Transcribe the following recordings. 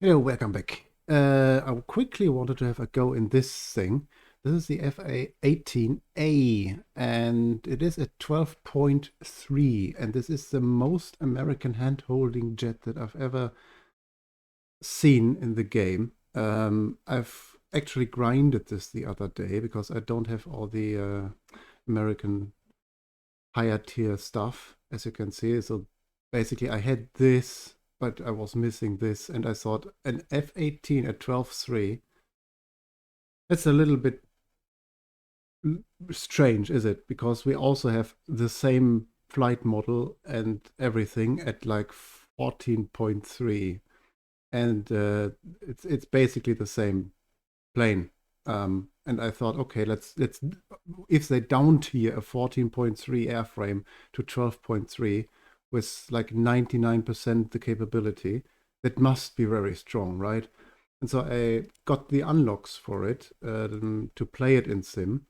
Hello, welcome back. I quickly wanted to have a go in this thing. This is the A-18A, and it is at 12.3, and this is the most American hand-holding jet that I've ever seen in the game. I've actually grinded this the other day because I don't have all the American higher tier stuff, as you can see. So basically, I had this, but I was missing this, and I thought an F-18 at 12.3. That's a little bit strange, is it? Because we also have the same flight model and everything at like 14.3, and it's basically the same plane. And I thought, okay, let's if they down tier a 14.3 airframe to 12.3 with like 99% the capability, that must be very strong, right? And so I got the unlocks for it to play it in sim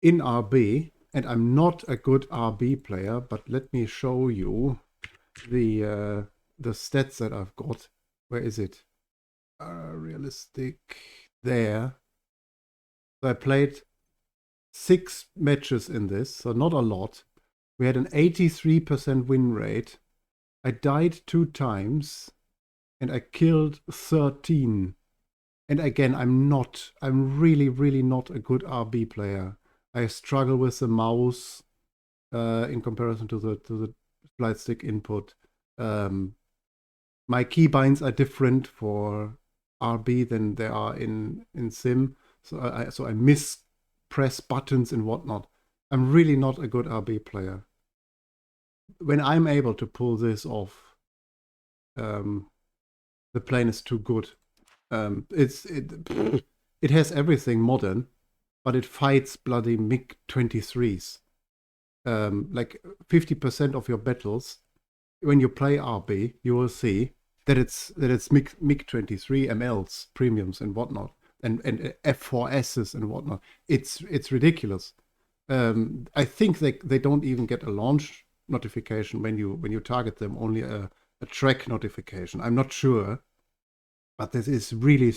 in RB, and I'm not a good RB player, but let me show you the stats that I've got. Where is it? Realistic there. So I played 6 matches in this, so not a lot. We had an 83% win rate. I died 2 times and I killed 13. And again, I'm really not a good RB player. I struggle with the mouse in comparison to the flight stick input. My keybinds are different for RB than they are in sim. So I miss press buttons and whatnot. I'm really not a good RB player. When I'm able to pull this off, the plane is too good. It has everything modern, but it fights bloody MiG-23s. Like 50% of your battles, when you play RB, you will see that it's MiG-23 MLs, premiums and whatnot, and F4Ss and whatnot. It's ridiculous. I think they don't even get a launch notification when you target them, only a track notification. I'm not sure, but this is really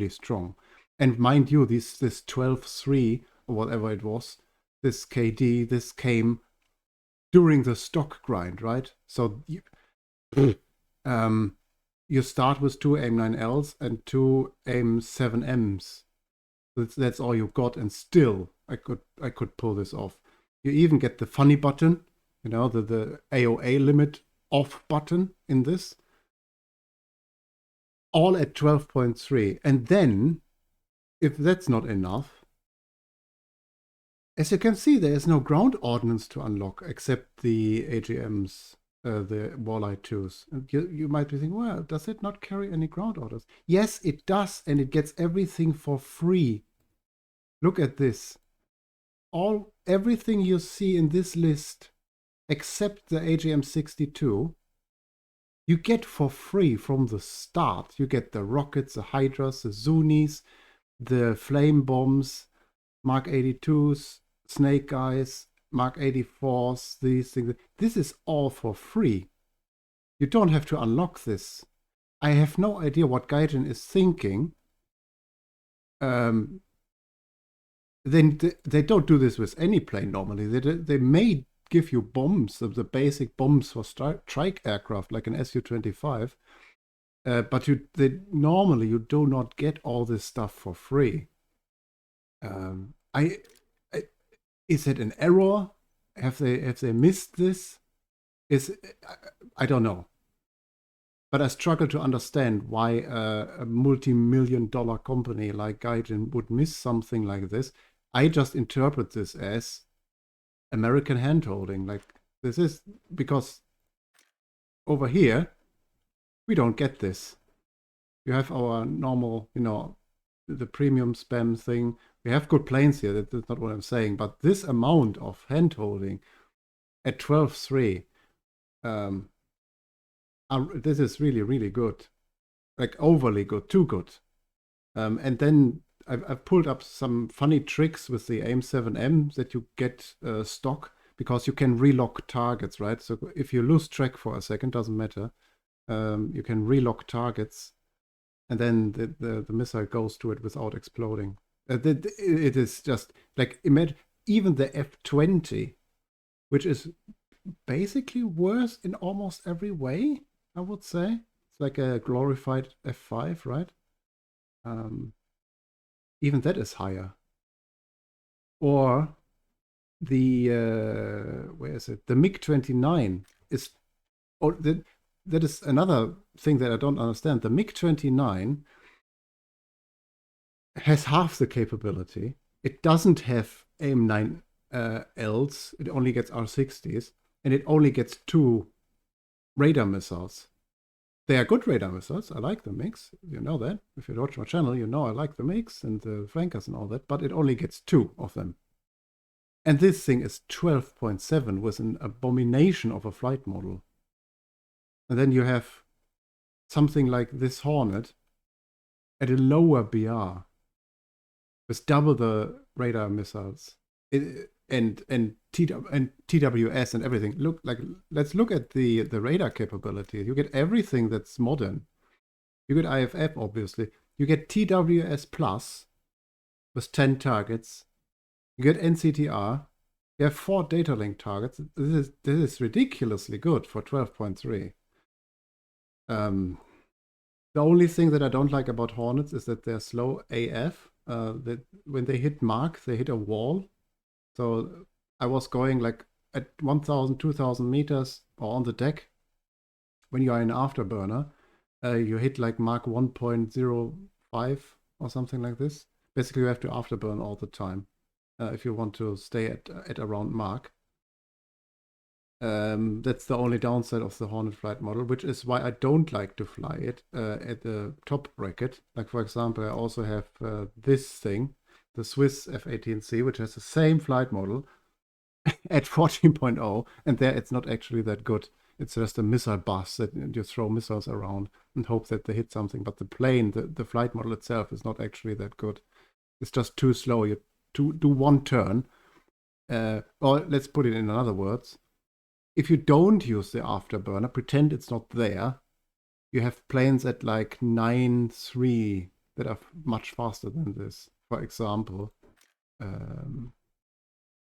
strong. And mind you, this 12.3 or whatever it was, this KD, this came during the stock grind, right? So you start with 2 AIM-9Ls and 2 AIM-7Ms. That's all you got, and still I could pull this off. You even get the funny button, you know, the AOA limit off button in this. All at 12.3. And then, if that's not enough, as you can see, there is no ground ordnance to unlock except the AGMs, the Walleye 2s. And you might be thinking, well, does it not carry any ground orders? Yes, it does, and it gets everything for free. Look at this. Everything you see in this list, except the AGM-62, you get for free from the start. You get the rockets, the Hydras, the Zunis, the flame bombs, Mark 82s, Snake Eyes, Mark 84s, these things. This is all for free. You don't have to unlock this. I have no idea what Gaijin is thinking. Then they don't do this with any plane normally. They may give you bombs, the basic bombs for strike aircraft, like an Su-25. But normally you do not get all this stuff for free. Is it an error? Have they missed this? I don't know. But I struggle to understand why a multi-million-dollar company like Gaijin would miss something like this. I just interpret this as American handholding. Like, this is because over here we don't get this. You have our normal, you know, the premium spam thing. We have good planes here. That's not what I'm saying. But this amount of handholding at 12.3, this is really good. Like overly good, too good. And then I've pulled up some funny tricks with the AIM-7M that you get stock, because you can relock targets, right? So if you lose track for a second, doesn't matter. You can relock targets and then the missile goes to it without exploding. It is just like, imagine even the F-20, which is basically worse in almost every way, I would say. It's like a glorified F5, right? Even that is higher. Or the where is it? The MiG-29 is, or that is another thing that I don't understand. The MiG-29 has half the capability. It doesn't have AIM-9 Ls. It only gets R60s, and it only gets 2 radar missiles. They are good radar missiles. I like the MiGs. You know that. If you watch my channel, you know I like the MiGs and the flankers and all that. But it only gets 2 of them. And this thing is 12.7 with an abomination of a flight model. And then you have something like this Hornet at a lower BR with double the radar missiles and TWS and everything. Let's look at the radar capability. You get everything that's modern. You get IFF, obviously. You get TWS plus with 10 targets. You get NCTR. You have 4 data link targets. This is ridiculously good for 12.3. The only thing that I don't like about Hornets is that they're slow AF. That when they hit mark, they hit a wall. So I was going like at 1,000, 2,000 meters or on the deck. When you are in afterburner, you hit like mark 1.05 or something like this. Basically, you have to afterburn all the time if you want to stay at around mark. That's the only downside of the Hornet flight model, which is why I don't like to fly it at the top bracket. Like, for example, I also have this thing, the Swiss F-18C, which has the same flight model at 14.0, and there it's not actually that good. It's just a missile bus that you throw missiles around and hope that they hit something. But the plane, the flight model itself is not actually that good. It's just too slow. You do one turn. Or let's put it in other words. If you don't use the afterburner, pretend it's not there, you have planes at like 9.3 that are much faster than this. For example,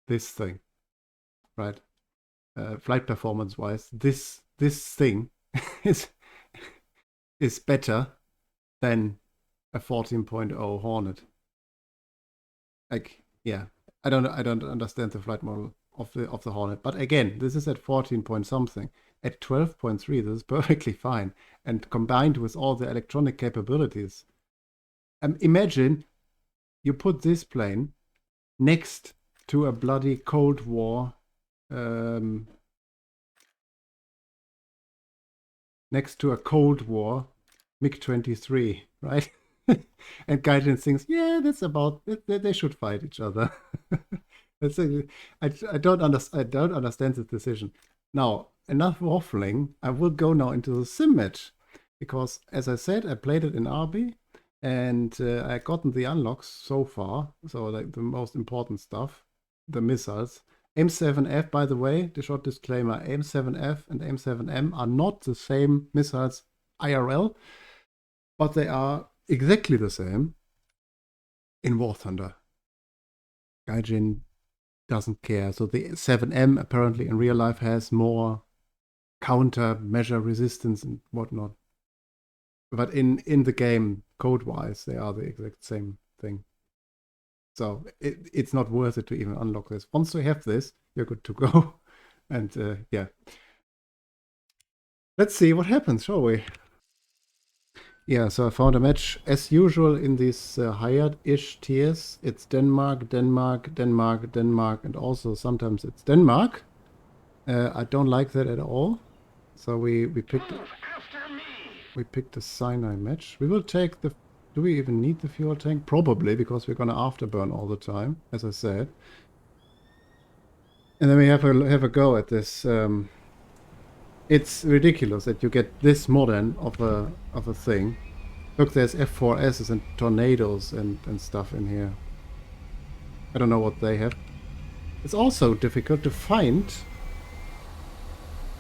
this thing, right? Flight performance wise, this thing is better than a 14.0 Hornet. Like, yeah, I don't understand the flight model of the Hornet. But again, this is at 14 point something. At 12.3, this is perfectly fine. And combined with all the electronic capabilities, imagine you put this plane next to a bloody Cold War next to a Cold War MiG-23, right? And Gaijin thinks, yeah, that's about they should fight each other. I don't understand this decision. Now, enough waffling. I will go now into the sim match because, as I said, I played it in RB and I gotten the unlocks so far. So like the most important stuff, the missiles. AIM-7F, by the way, the short disclaimer: AIM-7F and AIM-7M are not the same missiles IRL, but they are exactly the same in War Thunder. Gaijin doesn't care. So the 7M apparently in real life has more countermeasure resistance and whatnot. But in the game, code-wise, they are the exact same thing. So it's not worth it to even unlock this. Once you have this, you're good to go. And yeah. Let's see what happens, shall we? Yeah, so I found a match. As usual in these higher-ish tiers, it's Denmark, Denmark, Denmark, Denmark, and also sometimes it's Denmark. I don't like that at all. So we picked a Sinai match. We will take the... Do we even need the fuel tank? Probably, because we're gonna afterburn all the time, as I said. And then we have a go at this. It's ridiculous that you get this modern of a thing. Look, there's F4Ss and tornadoes and stuff in here. I don't know what they have. It's also difficult to find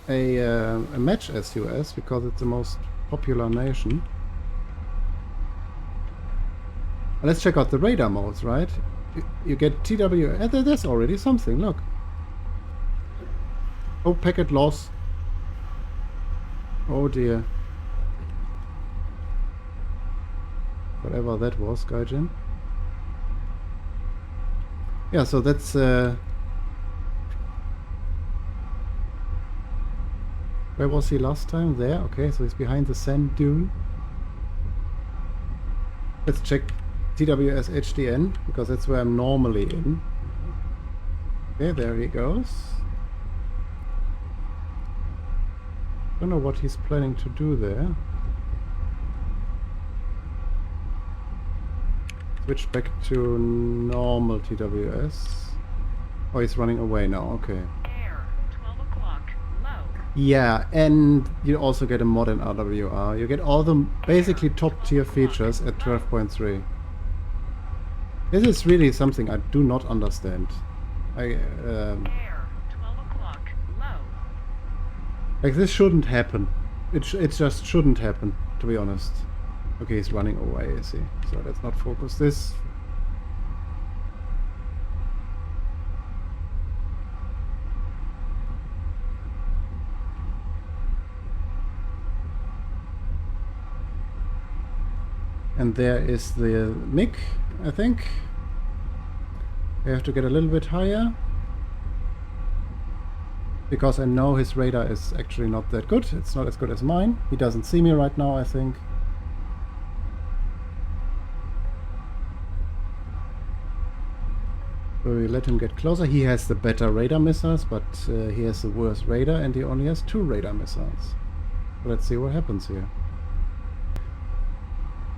a match SUS because it's the most popular nation. Let's check out the radar modes, right? You get TW... There's already something, look. Oh, packet loss. Oh dear. Whatever that was, Gaijin. Yeah, so that's... Where was he last time? There, okay, so he's behind the sand dune. Let's check TWS HDN, because that's where I'm normally in. Okay, there he goes. Don't know what he's planning to do there. Switch back to normal TWS. Oh, he's running away now, okay. Air, 12 o'clock, low. Yeah, and you also get a mod in RWR. You get all the basically top tier features at 12.3. This is really something I do not understand. Air, 12 o'clock, low. Like, this shouldn't happen. It just shouldn't happen, to be honest. Okay, he's running away, is he? So let's not focus this. And there is the MiG, I think. We have to get a little bit higher. Because I know his radar is actually not that good. It's not as good as mine. He doesn't see me right now, I think. So we let him get closer. He has the better radar missiles, but he has the worst radar, and he only has 2 radar missiles. So let's see what happens here.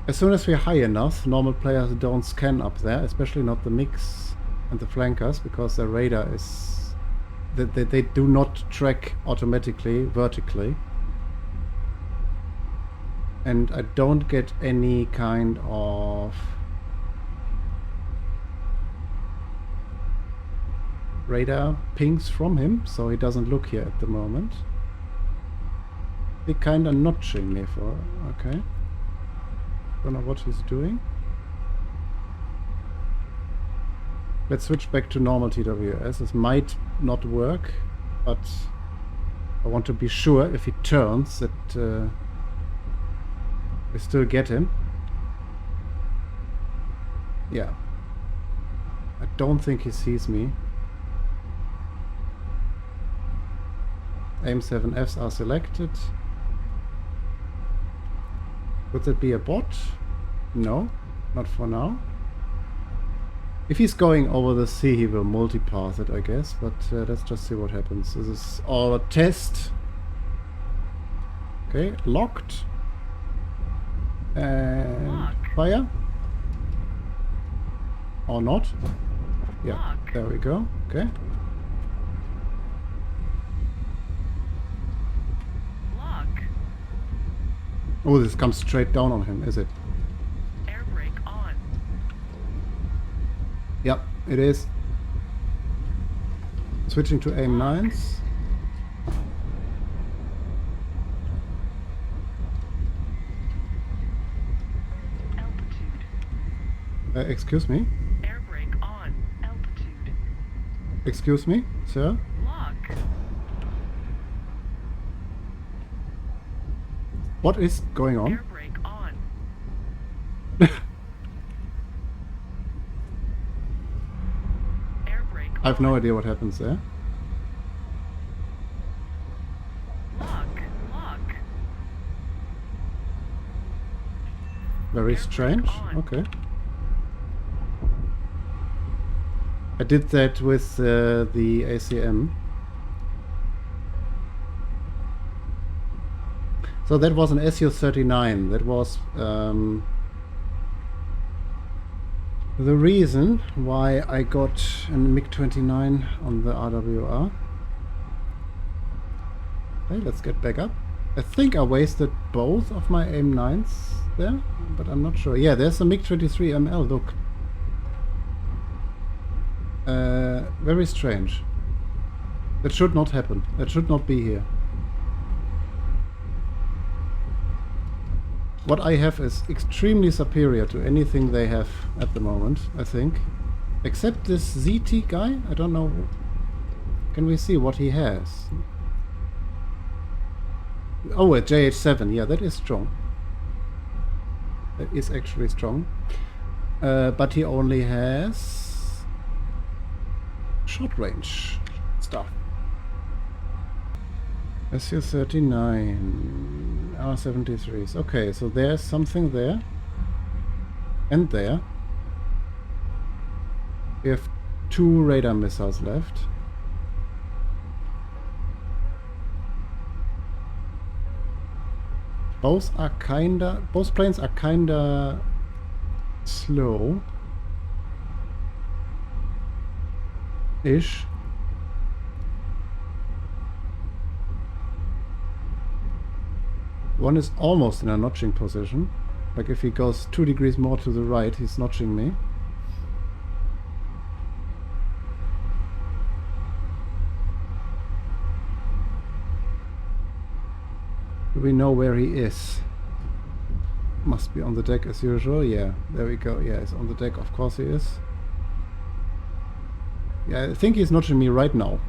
As soon as we're high enough, normal players don't scan up there, especially not the MiGs and the flankers, because their radar is... They do not track automatically, vertically. And I don't get any kind of... radar pings from him, so he doesn't look here at the moment. He kinda notching me for... okay. Don't know what he's doing. Let's switch back to normal TWS. This might not work, but I want to be sure if he turns that we still get him. Yeah. I don't think he sees me. Aim 7Fs are selected. Would that be a bot? No, not for now. If he's going over the sea, he will multipath it, I guess, but let's just see what happens. This is our test. Okay, locked. And Lock. fire. Or not. Yeah, Lock. there we go. Okay. Oh, this comes straight down on him, is it? Air brake on. Yep, it is. Switching to aim 9s. Altitude. Excuse me? Air brake on. Altitude. Excuse me, sir? Lock. What is going on? Air brake on. Air brake I have no idea what happens there. Lock. Lock. Very strange. Okay. I did that with the ACM. So that was an SU-39. That was the reason why I got a MiG-29 on the RWR. Okay, let's get back up. I think I wasted both of my AIM-9s there, but I'm not sure. Yeah, there's a MiG-23ML, look. Very strange. That should not happen. That should not be here. what I have is extremely superior to anything they have at the moment, I think. Except this ZT guy? I don't know. Can we see what he has? Oh, a JH7. Yeah, that is strong. That is actually strong. But he only has short range stuff. SU-39, R-73s. Okay, so there's something there. And there. We have 2 radar missiles left. Both planes are kinda slow-ish. One is almost in a notching position. Like if he goes 2 degrees more to the right, he's notching me. Do we know where he is? Must be on the deck as usual. Yeah, there we go. Yeah, he's on the deck. Of course he is. Yeah, I think he's notching me right now.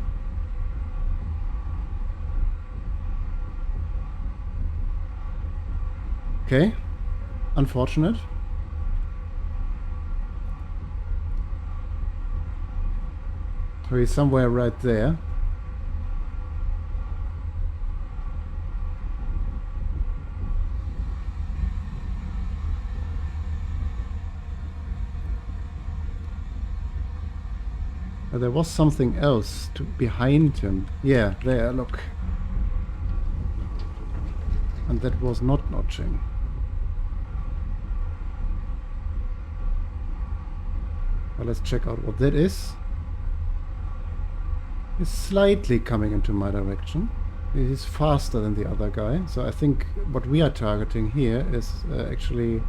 Okay. Unfortunate. So he's somewhere right there. There was something else behind him. Yeah, there, look. And that was not notching. Well, let's check out what that is. He's slightly coming into my direction. He's faster than the other guy. So I think what we are targeting here is actually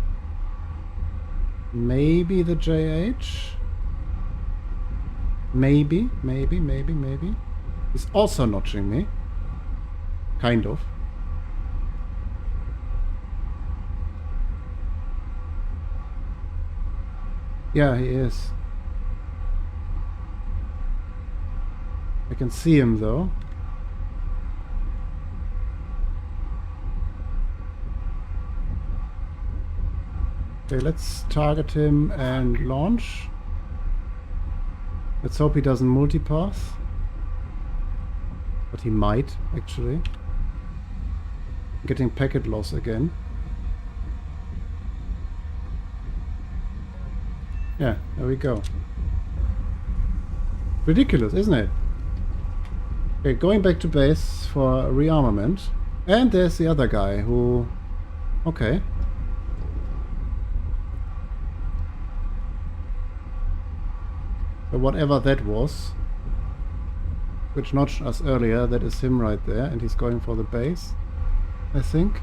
maybe the JH. Maybe. He's also notching me. Kind of. Yeah, he is. I can see him though. Okay, let's target him and launch. Let's hope he doesn't multipath. But he might, actually. Getting packet loss again. Yeah, there we go. Ridiculous, isn't it? Okay, going back to base for rearmament. And there's the other guy who... Okay. So whatever that was, which notched us earlier, that is him right there, and he's going for the base, I think.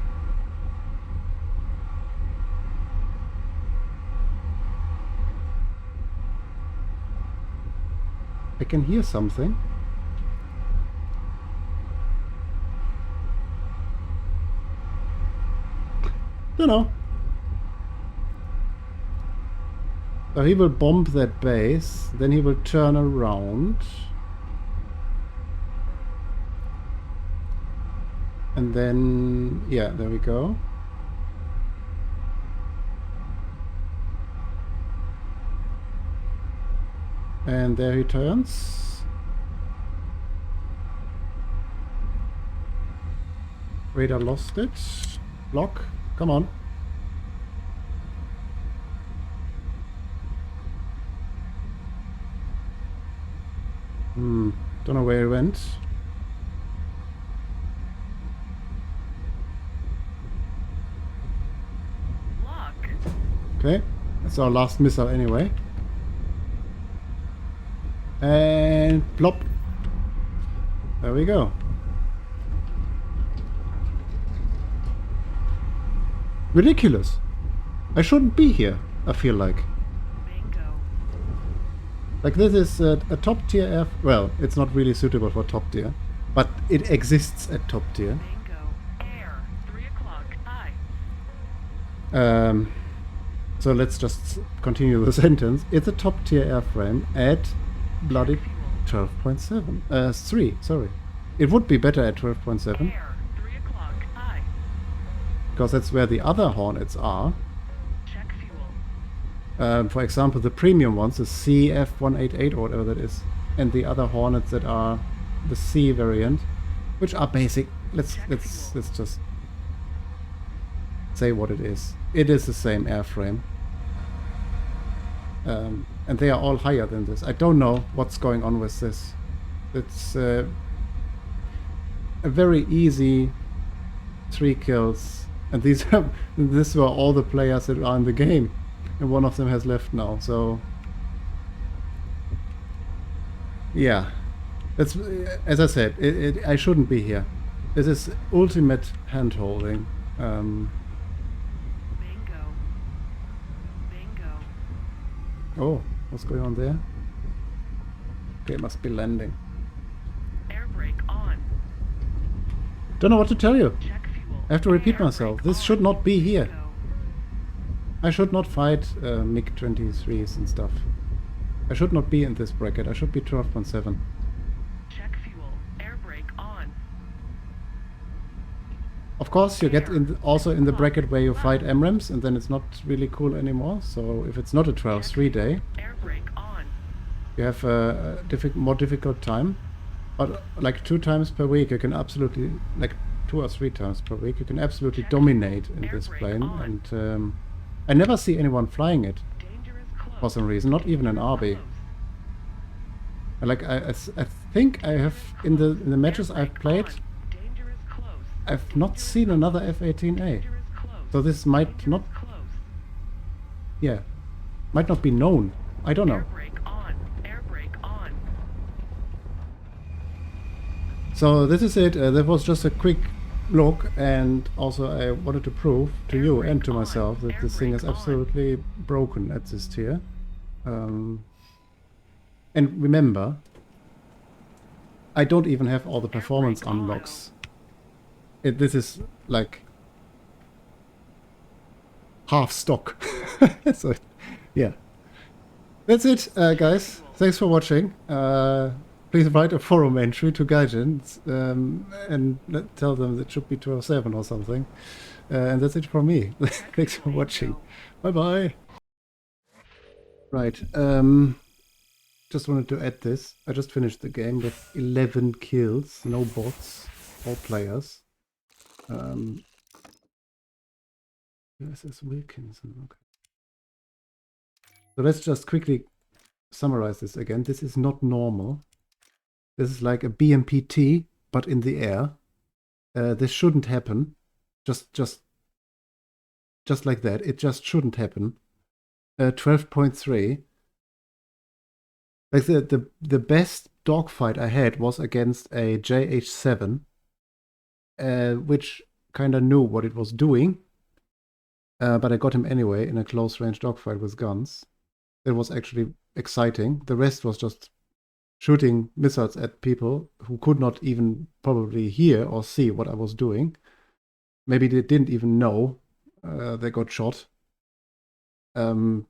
I can hear something. Don't know. So he will bomb that base, then he will turn around. And then, yeah, there we go. And there he turns. Radar lost it. Block, come on. Don't know where he went. Lock. Okay, that's our last missile anyway. And plop. There we go. Ridiculous. I shouldn't be here, I feel like. Bingo. Like this is a top tier air... Well, it's not really suitable for top tier. But it exists at top tier. Bingo. Air. 3 o'clock. Aye. So let's just continue the sentence. It's a top tier airframe at bloody 12.7. 3, sorry. It would be better at 12.7. Air, 3 o'clock, high. Because that's where the other Hornets are. Check fuel. For example, the premium ones, the CF-188 or whatever that is, and the other Hornets that are the C variant, which are basic. Let's just say what it is. It is the same airframe, and they are all higher than this. I don't know what's going on with this. It's a very easy 3 kills, and these were all the players that are in the game, and one of them has left now. So yeah, that's, as I said, I shouldn't be here. This is ultimate hand holding. Bingo. Bingo. Oh, what's going on there? Okay, it must be landing. Air brake on. Don't know what to tell you. Check fuel. I have to repeat Air myself. brake This on. should not be here. Bingo. I should not fight MiG-23s and stuff. I should not be in this bracket. I should be 12.7. Check fuel. Air brake on. Of course, you get also in the bracket where you fight MRAMs, and then it's not really cool anymore. So if it's not a 12-3 day, Air brake on. you have a more difficult time. But like 2 times per week, you can absolutely, like 2 or 3 times per week, you can absolutely dominate in this plane. And I never see anyone flying it Dangerous close. for some reason, not even an RB. Like I think I have in the matches I've played, Dangerous close. I've not seen another F-18A. Dangerous close. So this might not, Close. yeah, might not be known. I don't know. Air brake on. Air brake on. So this is it. That was just a quick look, and also I wanted to prove to you and to myself that this thing is absolutely broken at this tier. And remember, I don't even have all the performance unlocks. This is like half stock. So yeah, that's it, guys. Thanks for watching. Please write a forum entry to Gaijin and tell them that it should be 12.7 or something. And that's it from me. Thanks for watching. Bye bye. Right. Just wanted to add this. I just finished the game with 11 kills, no bots, all players. This is Wilkinson. Okay. So let's just quickly summarize this again. This is not normal. This is like a BMPT, but in the air. This shouldn't happen. Just like that. It just shouldn't happen. 12.3. Like the best dogfight I had was against a JH7, which kind of knew what it was doing. But I got him anyway in a close range dogfight with guns. It was actually exciting. The rest was just shooting missiles at people who could not even probably hear or see what I was doing. Maybe they didn't even know they got shot. This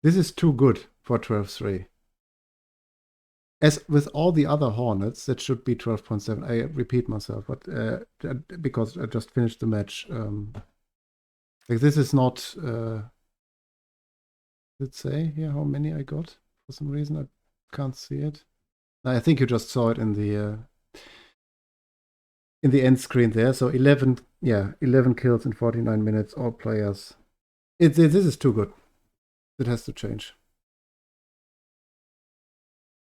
is too good for 12.3. As with all the other Hornets, that should be 12.7. I repeat myself, but because I just finished the match. Like this is not. Let's say here how many I got. For some reason, I can't see it. I think you just saw it in the end screen there. So 11 kills in 49 minutes, all players. This is too good. It has to change.